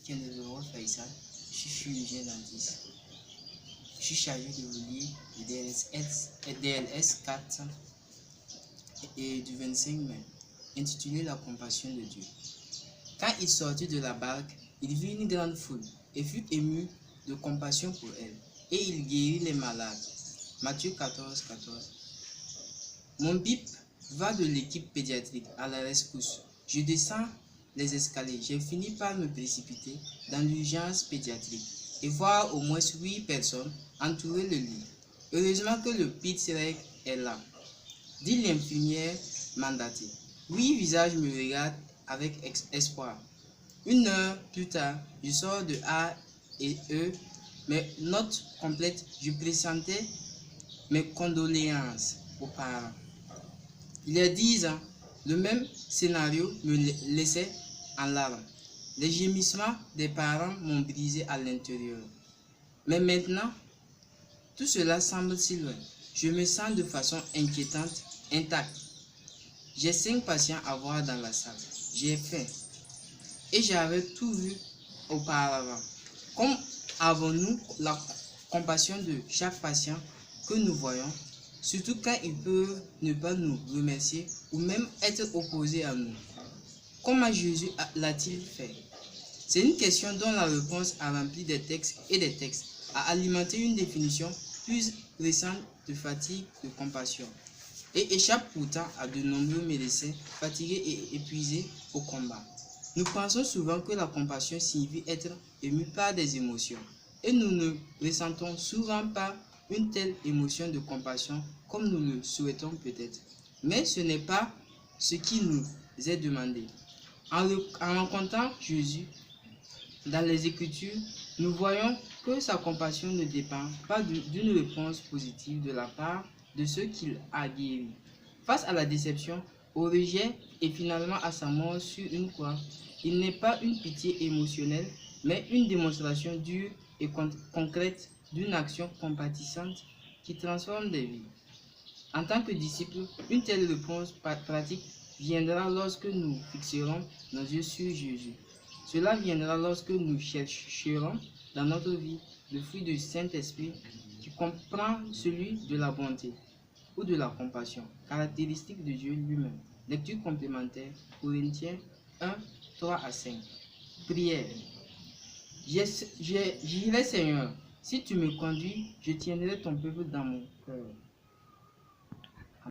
Kendeloro Faisal, je suis chirurgien dentiste. Je suis chargé de vous lire le DLS 4 et du 25 mai, intitulé La compassion de Dieu. Quand il sortit de la barque, il vit une grande foule et fut ému de compassion pour elle, et il guérit les malades. Matthieu 14, 14. Mon bip va de l'équipe pédiatrique à la rescousse. Je descends les escaliers. J'ai fini par me précipiter dans l'urgence pédiatrique et voir au moins 8 personnes entourer le lit. Heureusement que le pit-reg est là, dit l'infirmière mandatée. 8 visages me regardent avec espoir. 1 heure plus tard, je sors de A et E, mes notes complètes. Je présentais mes condoléances aux parents. Il y a 10 ans, le même scénario me laissait en larmes. Les gémissements des parents m'ont brisé à l'intérieur. Mais maintenant, tout cela semble si loin. Je me sens de façon inquiétante, intacte. J'ai 5 patients à voir dans la salle. J'ai faim. Et j'avais tout vu auparavant. Comme avons-nous la compassion de chaque patient que nous voyons, surtout quand ils peuvent ne pas nous remercier ou même être opposés à nous? Comment Jésus l'a-t-il fait? C'est une question dont la réponse a rempli des textes et des textes, a alimenté une définition plus récente de fatigue de compassion, et échappe pourtant à de nombreux médecins fatigués et épuisés au combat. Nous pensons souvent que la compassion signifie être ému par des émotions, et nous ne ressentons souvent pas une telle émotion de compassion comme nous le souhaitons peut-être. Mais ce n'est pas ce qui nous est demandé. En rencontrant Jésus dans les Écritures, nous voyons que sa compassion ne dépend pas d'une réponse positive de la part de ceux qu'il a guéris. Face à la déception, au rejet et finalement à sa mort sur une croix, il n'est pas une pitié émotionnelle, mais une démonstration dure et concrète d'une action compatissante qui transforme des vies. En tant que disciples, une telle réponse pratique viendra lorsque nous fixerons nos yeux sur Jésus. Cela viendra lorsque nous chercherons dans notre vie le fruit du Saint-Esprit qui comprend celui de la bonté ou de la compassion, caractéristique de Dieu lui-même. Lecture complémentaire, Corinthiens 1, 3 à 5. Prière. J'irai Seigneur, si tu me conduis, je tiendrai ton peuple dans mon cœur.